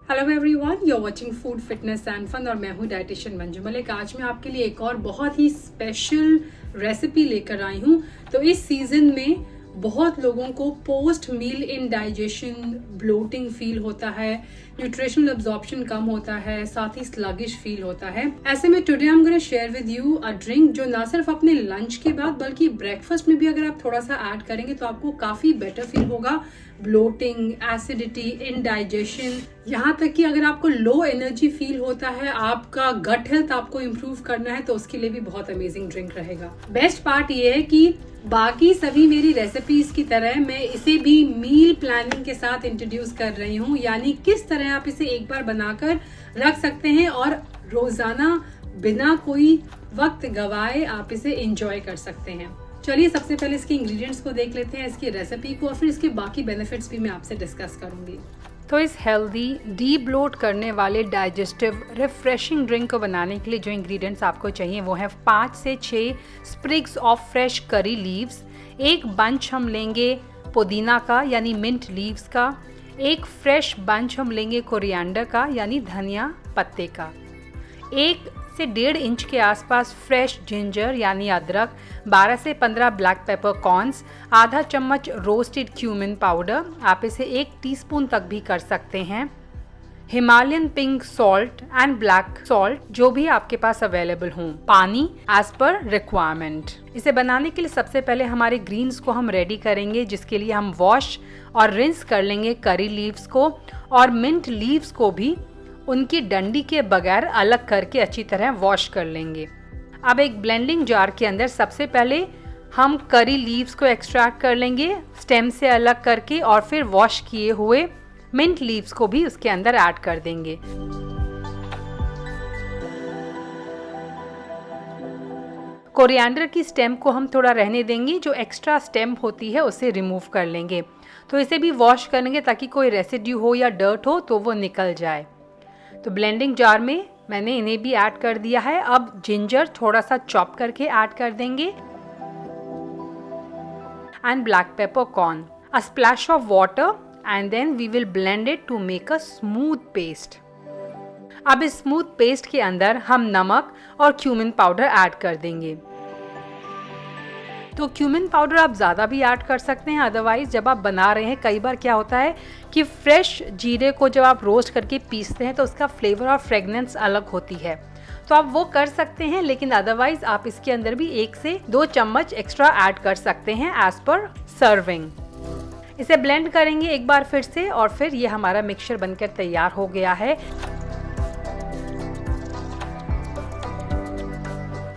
Hello everyone, you are watching food fitness and fun और मैं हूँ डाइटिशियन मंजू मलिक। आज मैं आपके लिए एक और बहुत ही स्पेशल रेसिपी लेकर आई हूँ। तो इस सीजन में बहुत लोगों को पोस्ट मील इंडाइजेशन, ब्लोटिंग फील होता है, न्यूट्रिशनल एब्जॉर्प्शन कम होता है, साथ ही स्लगिश फील होता है। ऐसे में today I am gonna share with you a drink जो ना सिर्फ अपने लंच के बाद बल्कि ब्रेकफास्ट में भी अगर आप थोड़ा सा ऐड करेंगे तो आपको काफी बेटर फील होगा। ब्लोटिंग, एसिडिटी, इंडाइजेशन, यहाँ तक कि अगर आपको लो एनर्जी फील होता है, आपका गट हेल्थ आपको इम्प्रूव करना है तो उसके लिए भी बहुत अमेजिंग ड्रिंक रहेगा। बेस्ट पार्ट ये है कि बाकी सभी मेरी रेसिपीज की तरह मैं इसे भी मील प्लानिंग के साथ इंट्रोड्यूस कर रही हूँ, यानी किस तरह आप इसे एक बार बनाकर रख सकते हैं और रोजाना बिना कोई वक्त गवाए आप इसे एंजॉय कर सकते हैं। चलिए सबसे पहले इसके इंग्रेडिएंट्स को देख लेते हैं, इसकी रेसिपी को, और फिर इसके बाकी बेनिफिट्स भी मैं आपसे डिस्कस करूंगी। तो इस हेल्दी, डी ब्लोट करने वाले डाइजेस्टिव रिफ्रेशिंग ड्रिंक को बनाने के लिए जो इंग्रेडिएंट्स आपको चाहिए वो है 5 से 6 स्प्रिग्स ऑफ फ्रेश करी लीव्स, एक बंच हम लेंगे पुदीना का यानी मिंट लीव्स का, एक फ्रेश बंच हम लेंगे कोरिएंडर का यानी धनिया पत्ते का, 1 से 1.5 इंच के आसपास फ्रेश जिंजर यानी अदरक, 12 से 15 ब्लैक पेपर कॉर्न्स, आधा चम्मच रोस्टेड क्यूमिन पाउडर, आप इसे 1 टीस्पून तक भी कर सकते हैं, Himalayan pink salt and black salt जो भी आपके पास अवेलेबल हो, पानी एज पर रिक्वायरमेंट। इसे बनाने के लिए सबसे पहले हमारे ग्रीन्स को हम रेडी करेंगे, जिसके लिए हम वॉश और रिंस कर लेंगे करी लीव्स को, और मिंट लीव्स को भी उनकी डंडी के बगैर अलग करके अच्छी तरह वॉश कर लेंगे। अब एक ब्लेंडिंग जार के अंदर सबसे पहले हम करी लीव्स को एक्सट्रैक्ट कर लेंगे स्टेम से अलग करके, और फिर वॉश किए हुए मिंट लीव्स को भी उसके अंदर ऐड कर देंगे। कोरिएंडर की स्टेम को हम थोड़ा रहने देंगे, जो एक्स्ट्रा स्टेम होती है उसे रिमूव कर लेंगे। तो इसे भी वॉश करेंगे ताकि कोई रेसिड्यू हो या डर्ट हो तो वो निकल जाए। तो ब्लेंडिंग जार में मैंने इन्हें भी ऐड कर दिया है। अब जिंजर थोड़ा सा चॉप करके ऐड कर देंगे and black peppercorn, a splash of water and then we will blend it to make a smooth paste. अब इस स्मूथ पेस्ट के अंदर हम नमक और क्यूमिन पाउडर ऐड कर देंगे। तो क्यूमिन पाउडर आप ज़्यादा भी ऐड कर सकते हैं, अदरवाइज जब आप बना रहे हैं कई बार क्या होता है कि फ्रेश जीरे को जब आप रोस्ट करके पीसते हैं तो उसका फ्लेवर और फ्रेगनेंस अलग होती है, तो आप वो कर सकते हैं, लेकिन अदरवाइज आप इसके अंदर भी 1 से 2 चम्मच एक्स्ट्रा ऐड कर सकते हैं एज पर सर्विंग। इसे ब्लेंड करेंगे एक बार फिर से, और फिर ये हमारा मिक्सचर बनकर तैयार हो गया है।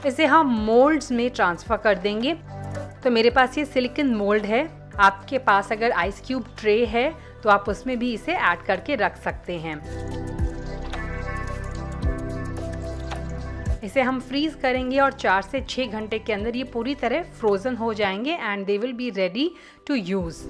इसे हम मोल्ड्स में ट्रांसफ़र कर देंगे। तो मेरे पास ये सिलिकॉन मोल्ड है, आपके पास अगर आइस क्यूब ट्रे है तो आप उसमें भी इसे ऐड करके रख सकते हैं। इसे हम फ्रीज करेंगे और 4 से 6 घंटे के अंदर ये पूरी तरह फ्रोजन हो जाएंगे and they will be ready to use.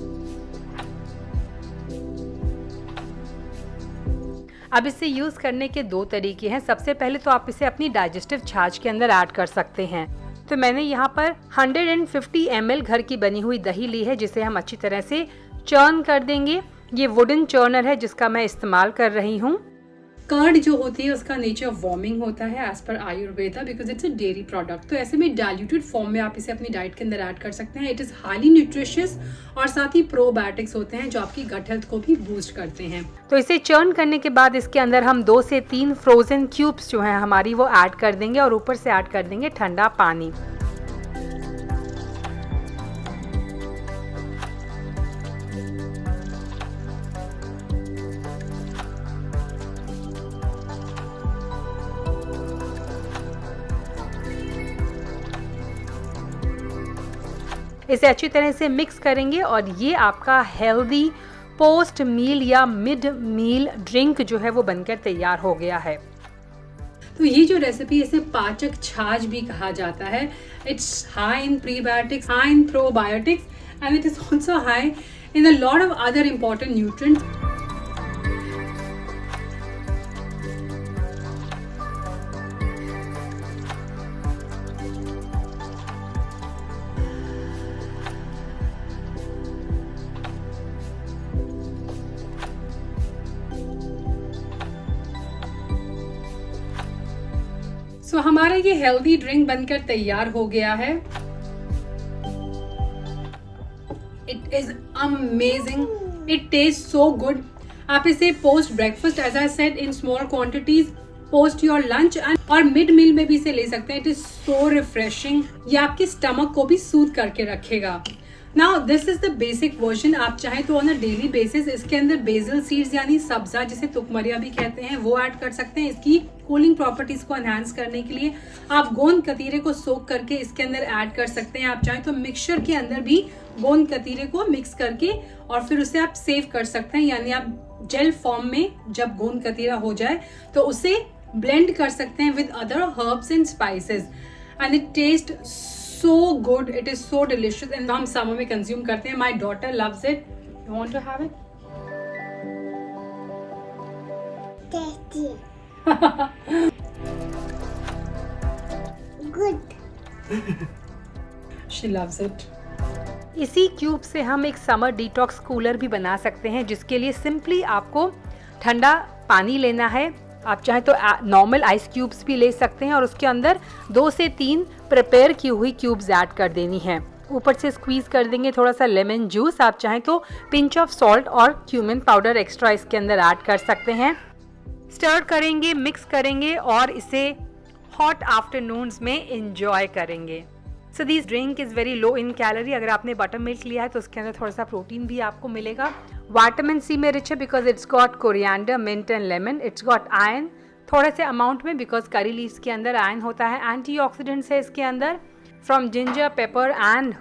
अब इसे यूज करने के 2 तरीके हैं। सबसे पहले तो आप इसे अपनी डाइजेस्टिव छाछ के अंदर ऐड कर सकते हैं। तो मैंने यहाँ पर 150 ml घर की बनी हुई दही ली है, जिसे हम अच्छी तरह से चर्न कर देंगे। ये वुडन चर्नर है जिसका मैं इस्तेमाल कर रही हूँ। कर्ड जो होती है उसका नेचर वार्मिंग होता है as per Ayurveda, because it's a dairy product. तो ऐसे में डाइल्यूटेड फॉर्म में आप इसे अपनी डाइट के अंदर ऐड कर सकते हैं। इट इज़ हाईली न्यूट्रिशियस और साथ ही प्रोबायोटिक्स होते हैं जो आपकी गट हेल्थ को भी बूस्ट करते हैं। तो इसे चर्न करने के बाद इसके अंदर हम 2 से 3 फ्रोजन क्यूब्स जो हैं हमारी वो ऐड कर देंगे, और ऊपर से ऐड कर देंगे ठंडा पानी। इसे अच्छी तरह से मिक्स करेंगे और ये आपका हेल्दी पोस्ट मील या मिड मील ड्रिंक जो है वो बनकर तैयार हो गया है। तो ये जो रेसिपी, इसे पाचक छाछ भी कहा जाता है। It's high in prebiotics, high in probiotics and it is also high in a lot of other important nutrients. So हमारा ये हेल्दी ड्रिंक बनकर तैयार हो गया है। It is amazing, it taste so good. आप इसे post breakfast, as I said, in small quantities, post your lunch और मिड मील में भी इसे ले सकते हैं। इट इज सो रिफ्रेशिंग, ये आपके स्टमक को भी सूद करके रखेगा। Now this is the basic version. आप चाहें तो ऑन अ डेली बेसिस इसके अंदर बेसल सीड्स यानी सब्जा, जिसे तुकमरिया भी कहते हैं, वो ऐड कर सकते हैं इसकी कूलिंग प्रॉपर्टीज को एनहांस करने के लिए। आप गोंद कतीरे को सोक करके इसके अंदर ऐड कर सकते हैं। आप चाहें तो मिक्सचर के अंदर भी गोंद कतीरे को मिक्स करके और फिर उसे आप सेव कर सकते हैं, यानी आप जेल फॉर्म में जब गोंद कतीरा हो जाए तो उसे ब्लेंड कर सकते हैं with other herbs and spices, and it taste so good, it is so delicious। and हम समर में कंज्यूम करते हैं। my daughter loves it, you want to have it? Tasty। Good। she loves it। इसी cube से हम एक summer detox cooler भी बना सकते हैं, जिसके लिए सिंपली आपको ठंडा पानी लेना है। आप चाहें तो नॉर्मल आइस क्यूब्स भी ले सकते हैं और उसके अंदर 2 से 3 प्रिपेयर की हुई क्यूब्स ऐड कर देनी है। ऊपर से स्क्वीज कर देंगे थोड़ा सा लेमन जूस। आप चाहें तो पिंच ऑफ सॉल्ट और क्यूमिन पाउडर एक्स्ट्रा इसके अंदर ऐड कर सकते हैं। स्टर करेंगे, मिक्स करेंगे और इसे हॉट आफ्टरनून्स में एंजॉय करेंगे। So this drink is very low in calorie. अगर आपने बटर मिल्क लिया है तो उसके अंदर थोड़ा सा प्रोटीन भी आपको मिलेगा। विटामिन सी में रिच है because it's got coriander, mint and lemon. It's got iron थोड़े से अमाउंट में बिकॉज करी लीव्स के अंदर आयरन होता है। एंटीऑक्सीडेंट्स है इसके अंदर from ginger, pepper and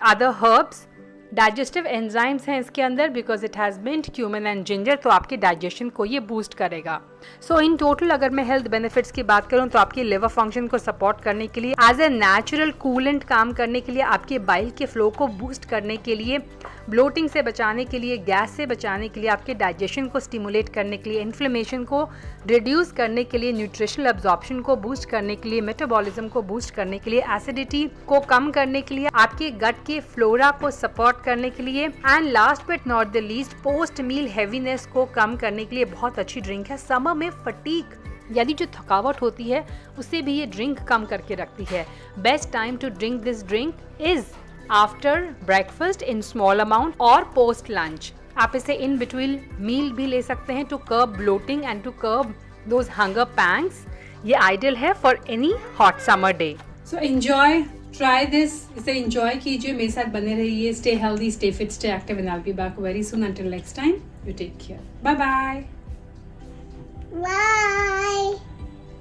other herbs. Digestive enzymes हैं इसके अंदर because it has mint, cumin and ginger, तो आपके डाइजेशन को ये बूस्ट करेगा। सो इन टोटल अगर मैं हेल्थ बेनिफिट्स की बात करूं तो आपकी लिवर फंक्शन को सपोर्ट करने के लिए, एज ए नेचुरल कूलेंट काम करने के लिए, आपके बाइल के फ्लो को बूस्ट करने के लिए, ब्लोटिंग से बचाने के लिए, गैस से बचाने के लिए, आपके डाइजेशन को स्टिमुलेट करने के लिए, इन्फ्लेमेशन को रिड्यूस करने के लिए, न्यूट्रिशनल एब्जॉर्प्शन को बूस्ट करने के लिए, मेटाबॉलिज्म को बूस्ट करने के लिए, एसिडिटी को कम करने के लिए, आपके गट के फ्लोरा को सपोर्ट करने के लिए, and last but not the least post meal heaviness को कम करने के लिए बहुत अच्छी ड्रिंक है। समर में फटीग यानी जो थकावट होती है उसे भी ये ड्रिंक कम करके रखती है। Best time to drink this drink is after breakfast in small amount और पोस्ट लंच। आप इसे इन बिटवीन मील भी ले सकते हैं to curb bloating and to curb those hunger pangs. ये आइडियल है for any hot summer day. So enjoy, try this, इसे एंजॉय कीजिए, मेरे साथ बने रहिए। Stay healthy, stay fit, stay active, and I will be back very soon. Until next time, you take care, bye bye.